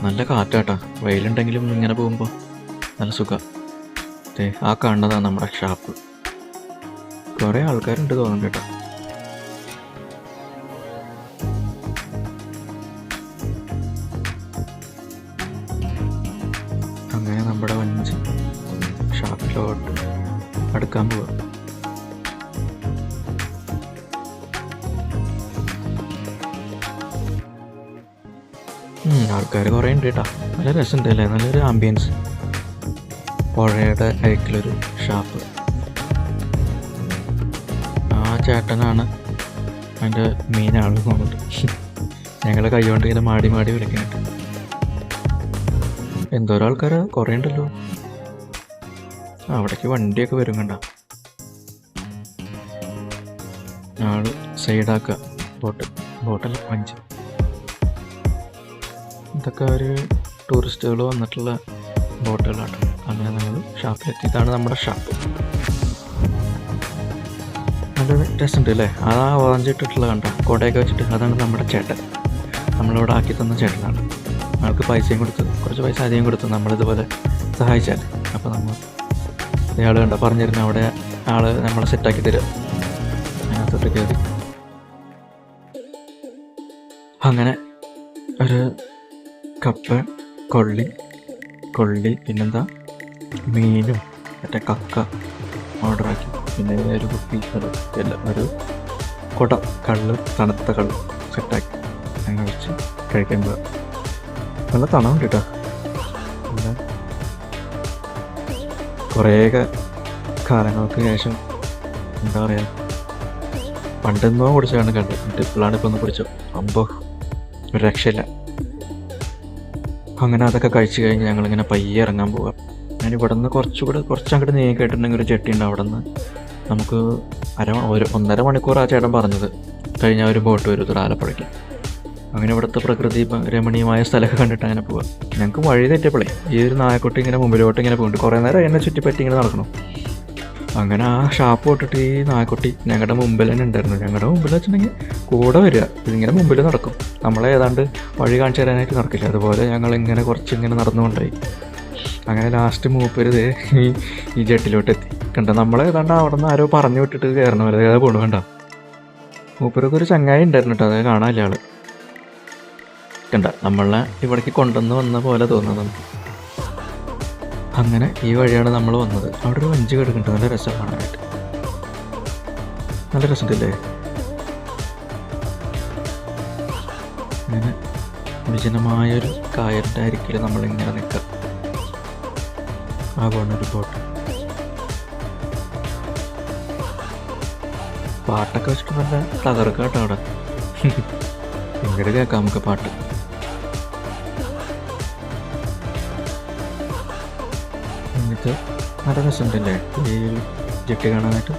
നല്ല കാറ്റാട്ടാ. വെയിലുണ്ടെങ്കിലും ഇങ്ങനെ പോകുമ്പോൾ നല്ല സുഖം. ആ കാണുന്നതാണ് നമ്മുടെ ഷാപ്പ്. കുറേ ആൾക്കാരുണ്ട് തോന്നുന്നു കേട്ടോ. അങ്ങനെ നമ്മുടെ വഞ്ചി ഷാപ്പിലോട്ട് അടുക്കാൻ പോവാം. ആൾക്കാർ കുറേ ഉണ്ട് കേട്ടോ. നല്ല രസമുണ്ട് അല്ലേ? നല്ലൊരു ആംബിയൻസ്. പുഴയുടെ അരികിലൊരു ഷാപ്പ്. ആ ചേട്ടനാണ് അതിൻ്റെ മെയിൻ ആൾ തോന്നുന്നുണ്ട്. ഞങ്ങളെ കൈകൊണ്ട് ഇങ്ങനെ മാടി മാടി വിളിക്കുന്നുണ്ട്. എന്തോരോ ആൾക്കാർ കുറേ ഉണ്ടല്ലോ. അവിടേക്ക് വണ്ടിയൊക്കെ വരും കണ്ട. ആള് സൈഡാക്കുക ബോട്ടല്ല വഞ്ചി. ഇതൊക്കെ ഒരു ടൂറിസ്റ്റുകൾ വന്നിട്ടുള്ള ബോട്ടുകളാണ്. അങ്ങനെ നമ്മൾ ഷാപ്പിലെത്തിയതാണ് നമ്മുടെ ഷാപ്പ്. നല്ല രസമുണ്ട് അല്ലേ? ആ ഓറഞ്ച് ഇട്ടിട്ടുള്ള കണ്ട കോട്ടയൊക്കെ വെച്ചിട്ട് അതാണ് നമ്മുടെ ചേട്ടൻ. നമ്മളിവിടെ ആക്കി തന്ന ചേട്ടനാണ്. ആൾക്ക് പൈസയും കൊടുത്ത് കുറച്ച് പൈസ അധികം കൊടുത്ത് നമ്മളിതുപോലെ സഹായിച്ചാൽ. അപ്പോൾ നമ്മൾ ഇയാൾ കണ്ട പറഞ്ഞിരുന്നു അവിടെ ആൾ നമ്മളെ സെറ്റാക്കി തരും. അതിനകത്തോട്ട് കയറി അങ്ങനെ ഒരു കപ്പ കൊള്ളി പിന്നെന്താ മീനും മറ്റേ കക്ക ഓർഡറാക്കി. പിന്നെ ഒരു കുപ്പി എല്ലാം ഒരു തണുത്ത കള്ള് സെറ്റാക്കി അങ്ങനെ വെച്ച് കഴിക്കാൻ പോകാം. നല്ല തണുണ്ട് കേട്ടോ. പിന്നെ കുറേ കാലങ്ങൾക്ക് ശേഷം എന്താ പറയുക, പണ്ടെന്നോ കുടിച്ചാണ് കണ്ടത്. എന്നിട്ട് ഇപ്പോഴാണ് ഇപ്പോൾ ഒന്ന് കുടിച്ചോ. അമ്പോ ഒരു രക്ഷയില്ല. അങ്ങനെ അതൊക്കെ കഴിച്ച് കഴിഞ്ഞ് ഞങ്ങളിങ്ങനെ പയ്യെ ഇറങ്ങാൻ പോകാം. ഞാൻ ഇവിടെ നിന്ന് കുറച്ചങ്ങോട്ട് നീങ്ങിയിട്ടുണ്ടെങ്കിൽ ഒരു ചെട്ടി ഉണ്ട്. അവിടെ നിന്ന് നമുക്ക് 1.5 മണിക്കൂർ ആ ചേട്ടൻ പറഞ്ഞത് കഴിഞ്ഞാൽ ഒരു ബോട്ട് വരും ആലപ്പുഴയ്ക്ക്. അങ്ങനെ ഇവിടുത്തെ പ്രകൃതി രമണീയമായ സ്ഥലമൊക്കെ കണ്ടിട്ട് അങ്ങനെ പോവാം. ഞങ്ങൾക്ക് വഴി തെറ്റിയപ്പോഴേ ഈ ഒരു നായക്കുട്ടി ഇങ്ങനെ മുമ്പിലോട്ട് ഇങ്ങനെ പോകുന്നുണ്ട്. കുറേ നേരം എന്നെ ചുറ്റിപ്പറ്റി ഇങ്ങനെ നടക്കണം. അങ്ങനെ ആ ഷാപ്പ് തൊട്ടിട്ട് ഈ നായക്കുട്ടി ഞങ്ങളുടെ മുമ്പിൽ തന്നെ ഉണ്ടായിരുന്നു. ഞങ്ങളുടെ മുമ്പിൽ വെച്ചിട്ടുണ്ടെങ്കിൽ കൂടെ വരിക, ഇതിങ്ങനെ മുമ്പിൽ നടക്കും. നമ്മളെ ഏതാണ്ട് വഴി കാണിച്ചു തരാനായിട്ട് നടക്കില്ല. അതുപോലെ ഞങ്ങളിങ്ങനെ കുറച്ചിങ്ങനെ നടന്നുകൊണ്ടായി. അങ്ങനെ ലാസ്റ്റ് മൂപ്പര് ഈ ജെട്ടിലോട്ട് എത്തി. കണ്ട നമ്മളെ ഏതാണ്ട് അവിടെ നിന്ന് ആരോ പറഞ്ഞു വിട്ടിട്ട് കയറണ പോലെ ഏതാ പോണു. കണ്ട മൂപ്പരൊക്കെ ഒരു ചങ്ങായി ഉണ്ടായിരുന്നു കേട്ടോ. അത് കാണാനില്ല ആള്. കണ്ട നമ്മളെ ഇവിടേക്ക് കൊണ്ടുവന്ന് വന്ന പോലെ തോന്നുന്നത് നമുക്ക്. അങ്ങനെ ഈ വഴിയാണ് നമ്മൾ വന്നത്. അവിടെ ഒരു വഞ്ചി കിടക്കുന്നുണ്ട്. നല്ല രസം കാണാനായിട്ട്. നല്ല രസമുണ്ടല്ലേ? അങ്ങനെ വിജനമായൊരു കായലിൻ്റെ അരികിൽ നമ്മളിങ്ങനെ നിൽക്കുക. ആ പോണൊരു ബോട്ട്. പാട്ടൊക്കെ വെച്ചിട്ട് നല്ല തകർക്കാട്ടോ അവിടെ. ഇങ്ങോട്ട് കേൾക്കാം നമുക്ക് പാട്ട്. എന്നിട്ട് നല്ല രസമുണ്ടല്ലേ ഈ ജെട്ടി കാണാനായിട്ട്.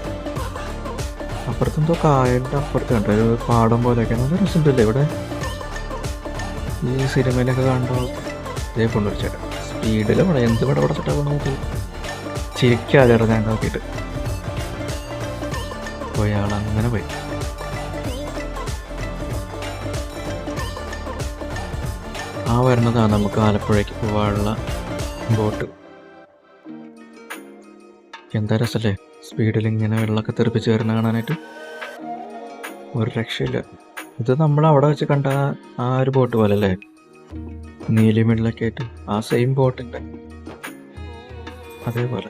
അപ്പുറത്തെന്തോ കായലിൻ്റെ അപ്പുറത്ത് കണ്ടോ ഒരു പാടം പോലെയൊക്കെ നല്ല രസമുണ്ടല്ലേ ഇവിടെ. ഈ സിനിമയിലൊക്കെ കാണുമ്പോൾ ഇതേ കൊണ്ടുവരും ചേട്ടാ സ്പീഡിൽ ഇവിടെ എന്ത് ഇവിടെ പടച്ചിട്ടാ നോക്കി ചിരിക്കാതെ ഞാൻ നോക്കിയിട്ട് പോയി ആളങ്ങനെ പോയി. ആ വരുന്നതാണ് നമുക്ക് ആലപ്പുഴയ്ക്ക് പോകാനുള്ള ബോട്ട്. എന്താ രസമല്ലേ സ്പീഡിൽ ഇങ്ങനെ വെള്ളമൊക്കെ തെറിപ്പിച്ച് വരുന്ന കാണാനായിട്ട്. ഒരു രക്ഷയില്ല. ഇത് നമ്മൾ അവിടെ വെച്ച് കണ്ട ആ ഒരു ബോട്ട് പോലെ അല്ലേ, നീലിമിഴിലൊക്കെ ആയിട്ട് ആ സെയിം ബോട്ടിൻ്റെ അതേപോലെ.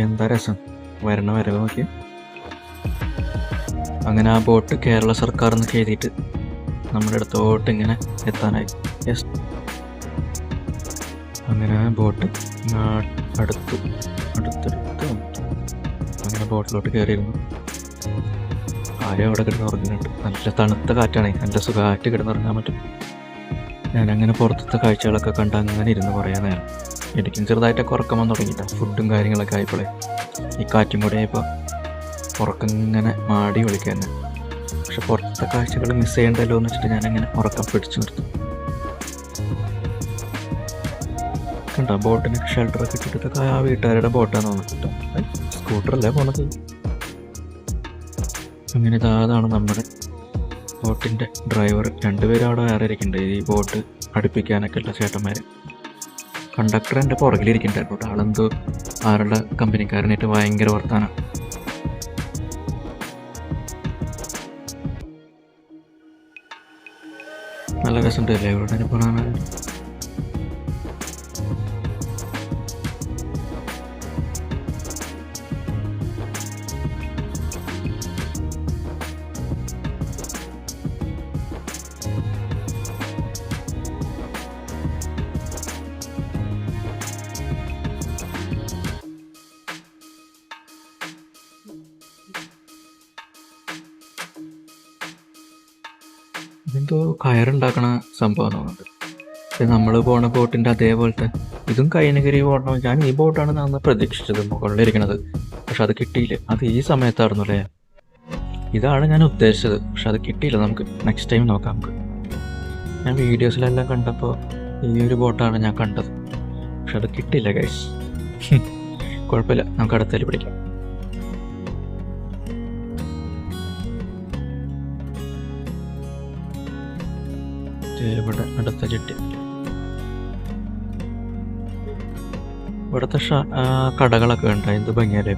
എന്താ രസം വരണ വരവ് നോക്കി. അങ്ങനെ ആ ബോട്ട് കേരള സർക്കാർ എന്നൊക്കെ എഴുതിയിട്ട് നമ്മുടെ അടുത്തോട്ട് ഇങ്ങനെ എത്താനായി. യെസ്, അങ്ങനെ ആ ബോട്ട് അടുത്തെടുത്ത് അങ്ങനെ ബോട്ടിലോട്ട് കയറിയിരുന്നു. ആരും അവിടെ കിടന്നുറങ്ങുന്നുണ്ട്. നല്ല തണുത്ത കാറ്റാണ്, നല്ല സുഖമായിട്ട് കിടന്നുറങ്ങാൻ പറ്റും. ഞാനങ്ങനെ പുറത്തത്തെ കാഴ്ചകളൊക്കെ കണ്ട് അങ്ങനെ ഇരുന്ന് കുറേ നേരം. എനിക്കും ചെറുതായിട്ടൊക്കെ ഉറക്കം വന്ന് തുടങ്ങിയില്ല. ഫുഡും കാര്യങ്ങളൊക്കെ ആയപ്പോഴേ ഈ കാറ്റും കൂടെ ആയപ്പോൾ ഉറക്കം ഇങ്ങനെ മാടി വിളിക്കുക തന്നെ. പക്ഷെ പുറത്തെ കാഴ്ചകൾ മിസ് ചെയ്യണ്ടല്ലോ എന്ന് വെച്ചിട്ട് ഞാനങ്ങനെ ഉറക്കം പിടിച്ചു നിർത്തും. കണ്ടോ ബോട്ടിന് ഷെൽട്ടറൊക്കെ ഇട്ടിട്ടൊക്കെ ആ വീട്ടുകാരുടെ ബോട്ടാന്ന് തോന്നിട്ടോ. സ്കൂട്ടറല്ലേ പോണത്. അങ്ങനെ അതാണ് നമ്മുടെ ബോട്ടിൻ്റെ ഡ്രൈവർ. രണ്ടുപേരും അവിടെ വേറെ ഇരിക്കുന്നുണ്ട് ഈ ബോട്ട് അടുപ്പിക്കാനൊക്കെ ഉള്ള ചേട്ടന്മാർ. കണ്ടക്ടർ എൻ്റെ പുറകിലിരിക്കുന്നുണ്ടായിരുന്നു. ആളെന്തോ ആരുടെ കമ്പനിക്കാരനായിട്ട് ഭയങ്കര വർത്താനം. നല്ല രസമുണ്ടല്ലേ ഇവിടെ പോകാൻ. ഇതെന്തോ കയറുണ്ടാക്കണ സംഭവം തോന്നുന്നുണ്ട്. ഇത് നമ്മൾ പോണ ബോട്ടിൻ്റെ അതേപോലത്തെ ഇതും കൈനഗിരി പോകണം. ഞാൻ ഈ ബോട്ടാണ് ഞാൻ പ്രതീക്ഷിച്ചത് മുകളിലിരിക്കണത്. പക്ഷെ അത് കിട്ടിയില്ല. അത് ഈ സമയത്തായിരുന്നു അല്ലേ. ഇതാണ് ഞാൻ ഉദ്ദേശിച്ചത്. പക്ഷെ അത് കിട്ടിയില്ല. നമുക്ക് നെക്സ്റ്റ് ടൈം നോക്കാം. നമുക്ക് ഞാൻ വീഡിയോസിലെല്ലാം കണ്ടപ്പോൾ ഈ ഒരു ബോട്ടാണ് ഞാൻ കണ്ടത്. പക്ഷെ അത് കിട്ടിയില്ല ഗൈസ്. കുഴപ്പമില്ല, നമുക്ക് അടുത്തേൽ പിടിക്കാം. ഇവിടെ അടുത്ത ചെട്ടി. ഇവിടുത്തെ കടകളൊക്കെ ഉണ്ട്. എന്ത് ഭംഗിയല്ലേ.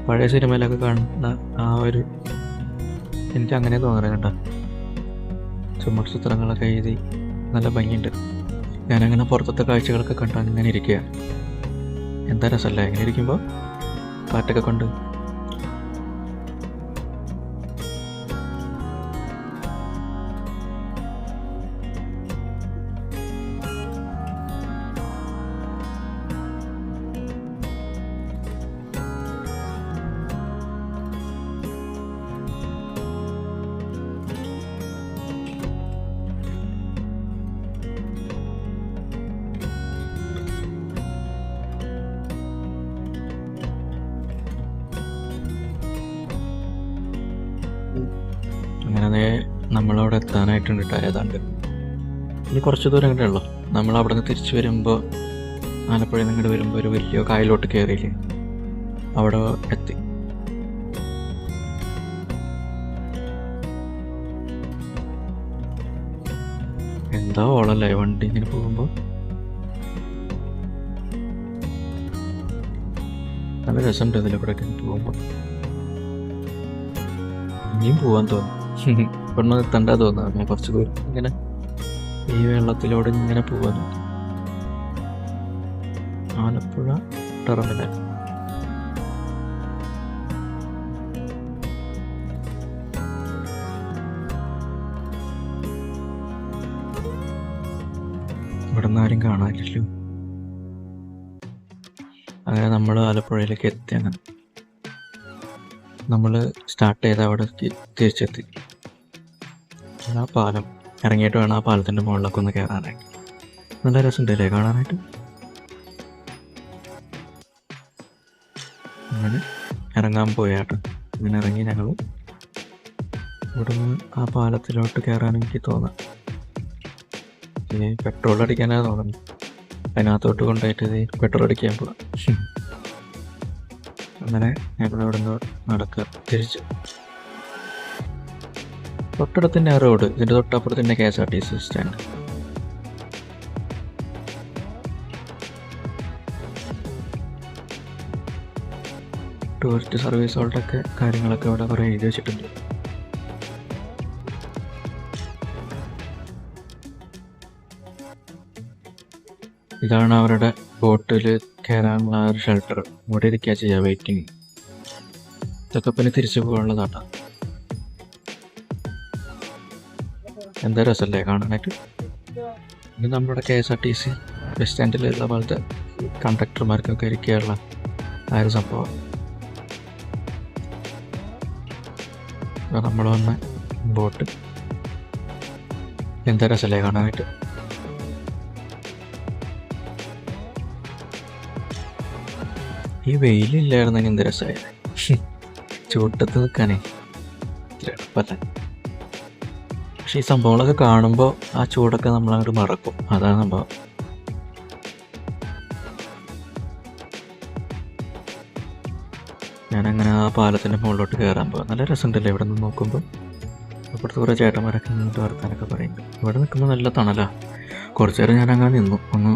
പഴയ സിനിമയിലൊക്കെ കാണുന്ന ആ ഒരു എനിക്ക് അങ്ങനെ തോന്നുന്നത് കേട്ടോ. ചുമർ ചിത്രങ്ങളൊക്കെ എഴുതി നല്ല ഭംഗിയുണ്ട്. ഞാനങ്ങനെ പുറത്തത്തെ കാഴ്ചകളൊക്കെ കണ്ട് അങ്ങനെ ഇരിക്കുക. എന്താ രസമല്ലേ അങ്ങനെ ഇരിക്കുമ്പോൾ കാറ്റൊക്കെ കൊണ്ട്. അങ്ങനെ നമ്മളവിടെ എത്താനായിട്ടുണ്ട് കേട്ടോ. ഏതാണ്ട് ഇനി കുറച്ച് ദൂരം ഇങ്ങോട്ടേ ഉള്ളൂ. നമ്മളവിടെ നിന്ന് തിരിച്ച് വരുമ്പോൾ ആലപ്പുഴയിൽ നിന്ന് ഇങ്ങോട്ട് വരുമ്പോൾ ഒരു വലിയ കായലോട്ട് കയറിയില്ലേ, അവിടെ എത്തി. എന്താ ഓളല്ലേ വണ്ടി ഇങ്ങനെ പോകുമ്പോൾ. നല്ല രസമുണ്ട് ഇതിലൂടെയൊക്കെ പോകുമ്പോൾ. ഇനിയും പോവാൻ തോന്നും. പെണ്ണ് എത്തണ്ടാ തോന്നുന്നു. കുറച്ച് ദൂരം ഇങ്ങനെ ഈ വെള്ളത്തിലൂടെ ഇങ്ങനെ പോവാൻ. ആലപ്പുഴ ടെർമിനൽ. ഇവിടെ നിന്ന് ആരും കാണാനില്ലല്ലോ. അങ്ങനെ നമ്മൾ ആലപ്പുഴയിലേക്ക് എത്തി. അങ്ങനെ നമ്മൾ സ്റ്റാർട്ട് ചെയ്ത് അവിടെ തിരിച്ചെത്തി. ആ പാലം ഇറങ്ങിയിട്ട് വേണം ആ പാലത്തിൻ്റെ മുകളിലൊക്കെ ഒന്ന് കയറാനായിട്ട്. നല്ല രസമുണ്ടല്ലേ കാണാനായിട്ട്. അങ്ങനെ ഇറങ്ങാൻ പോയാട്ടോ. അങ്ങനെ ഇറങ്ങി ഞങ്ങൾ ഇവിടെ നിന്ന് ആ പാലത്തിലോട്ട് കയറാൻ എനിക്ക് തോന്നാം. ഇനി പെട്രോൾ അടിക്കാനാണ് തോന്നുന്നത്. അതിനകത്തോട്ട് കൊണ്ടുപോയിട്ട് പെട്രോൾ അടിക്കാൻ പോവാം. അങ്ങനെ ഞങ്ങൾ ഇവിടെ നിന്ന് നടക്കുക തിരിച്ച്. തൊട്ടടുത്തന്നെ ആ റോഡ്, ഇതിൻ്റെ തൊട്ടപ്പുറത്ത് തന്നെ KSRTC സ്റ്റാൻഡ്. ടൂറിസ്റ്റ് സർവീസുകളുടെയൊക്കെ കാര്യങ്ങളൊക്കെ ഇവിടെ കുറേ എഴുതി വെച്ചിട്ടുണ്ട്. ഇതാണ് അവരുടെ ബോട്ടിൽ കയറാനുള്ള ആ ഒരു ഷെൽട്ടർ. ഇവിടെ ഇരിക്കുക ചെയ്യുക, വെയിറ്റിംഗ്. ഇതൊക്കെ പിന്നെ തിരിച്ചു പോകാനുള്ളതാട്ടാ. എന്താ രസമല്ലേ കാണാനായിട്ട്. ഇത് നമ്മുടെ KSRTC ബസ് സ്റ്റാൻഡിലുള്ള പോലത്തെ കണ്ടക്ടർമാർക്കൊക്കെ ഇരിക്കാനുള്ള ആ ഒരു സംഭവം. നമ്മൾ വന്ന ബോട്ട് എന്താ രസമല്ലേ കാണാനായിട്ട്. ഈ വെയിലില്ലായിരുന്നെങ്കിൽ എന്ത് രസമായിരുന്നു. ചൂട്ടത്ത് നിൽക്കാനേ എളുപ്പമല്ല. പക്ഷെ ഈ സംഭവങ്ങളൊക്കെ കാണുമ്പോൾ ആ ചൂടൊക്കെ നമ്മളങ്ങോട്ട് മറക്കും. അതാണ് സംഭവം. ഞാനങ്ങനെ ആ പാലത്തിൻ്റെ മുകളിലോട്ട് കയറാൻ പോകും. നല്ല രസമുണ്ടല്ലേ ഇവിടെ നിന്ന് നോക്കുമ്പോൾ. അപ്പുറത്ത് കുറേ ചേട്ടന്മാരൊക്കെ നിന്നിട്ട് വർത്താനൊക്കെ പറയുന്നുണ്ട്. ഇവിടെ നിൽക്കുമ്പോൾ നല്ല തണലാണ്. കുറച്ച് നേരം ഞാനങ്ങനെ നിന്നു, ഒന്ന്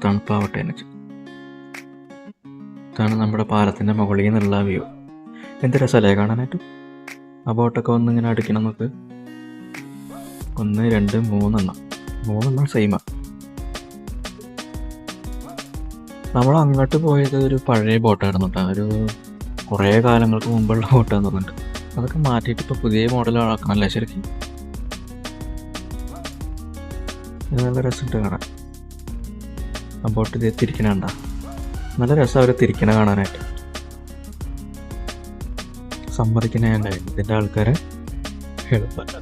തണുപ്പാവട്ടെ എന്ന് വെച്ചു. ഇതാണ് നമ്മുടെ പാലത്തിൻ്റെ മുകളിൽ നിന്നുള്ള വ്യൂ. എന്ത് രസമല്ലേ കാണാനായിട്ട്. ആ ബോട്ടൊക്കെ വന്നിങ്ങനെ അടുക്കണം നമുക്ക്. 1 2 3 സെയിമാണ്. നമ്മൾ അങ്ങോട്ട് പോയത് ഒരു പഴയ ബോട്ടായിരുന്നു കേട്ടോ. ഒരു കുറേ കാലങ്ങൾക്ക് മുമ്പുള്ള ബോട്ടാന്ന് തോന്നുന്നുണ്ട്. അതൊക്കെ മാറ്റിയിട്ട് ഇപ്പോൾ പുതിയ മോഡൽ ആക്കണമല്ലേ ശരിക്കും. ഇത് നല്ല രസമുണ്ട് കാണാൻ. ആ ബോട്ട് ഇത് തിരിക്കണണ്ട. നല്ല രസം അവർ തിരിക്കണ കാണാനായിട്ട്. സമ്മതിക്കണ ഇതിൻ്റെ ആൾക്കാരെ എളുപ്പമല്ല.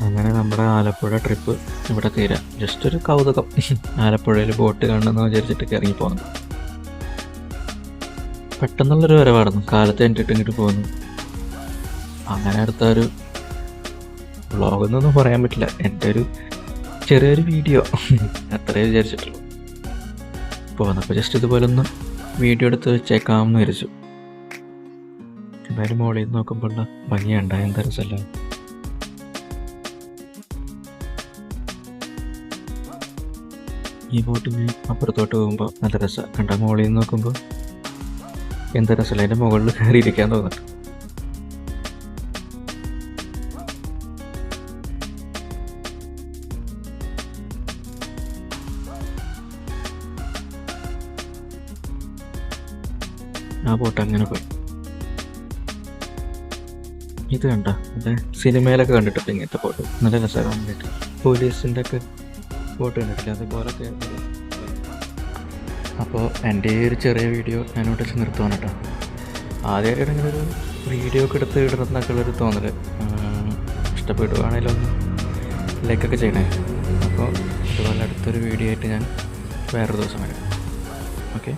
അങ്ങനെ നമ്മുടെ ആലപ്പുഴ ട്രിപ്പ് ഇവിടെ തീരാം. ജസ്റ്റ് ഒരു കൗതുകം. ആലപ്പുഴയിൽ ബോട്ട് കാണണമെന്ന് വിചാരിച്ചിട്ടൊക്കെ ഇറങ്ങിപ്പോകുന്നു. പെട്ടെന്നുള്ളൊരു വരവായിരുന്നു. കാലത്ത് എന്നിട്ട് ഇങ്ങോട്ട് പോകുന്നു. അങ്ങനെ അടുത്ത ഒരു വ്ളോഗൊന്നും പറയാൻ പറ്റില്ല. എൻ്റെ ഒരു ചെറിയൊരു വീഡിയോ അത്രേ വിചാരിച്ചിട്ടുള്ളൂ. പോകുന്നപ്പോൾ ജസ്റ്റ് ഇതുപോലെ ഒന്ന് വീഡിയോ എടുത്ത് വെച്ചേക്കാമെന്ന് വിചാരിച്ചു. എന്തായാലും മോളിൽ നിന്ന് നോക്കുമ്പോൾ ഭംഗിയുണ്ടായി. എന്താ രസമല്ല. ഈ ബോട്ടിന് അപ്പുറത്തോട്ട് പോകുമ്പോൾ നല്ല രസമാണ്. കണ്ട മോളിൽ നിന്ന് നോക്കുമ്പോൾ എന്താ രസമല്ല. അതിൻ്റെ മുകളിൽ കയറിയിരിക്കാൻ തോന്നുന്നുണ്ട്. ആ ബോട്ട് അങ്ങനെ പോയി. ഇത് കണ്ട അതെ സിനിമയിലൊക്കെ കണ്ടിട്ടില്ല ഇങ്ങനത്തെ ബോട്ട്. നല്ല രസമാണ് കണ്ടിട്ട്. പോലീസിൻ്റെ ഒക്കെ ബോട്ട് കണ്ടിട്ടില്ല, അതുപോലൊക്കെ. അപ്പോൾ എൻ്റെ ഈ ഒരു ചെറിയ വീഡിയോ ഞാനോട്ട് വെച്ച് നിർത്തുവാണ് കേട്ടോ. ആദ്യമായിട്ട് ഇങ്ങനെ ഒരു വീഡിയോ ഒക്കെ എടുത്ത് ഇടുന്നൊക്കെയുള്ളൊരു തോന്നൽ. ഇഷ്ടപ്പെടുകയാണെങ്കിലും ഒന്ന് ലൈക്കൊക്കെ ചെയ്യണേ. അപ്പോൾ ഇതുപോലെ അടുത്തൊരു വീഡിയോ ആയിട്ട് ഞാൻ വേറൊരു ദിവസം വരാം. ഓക്കെ.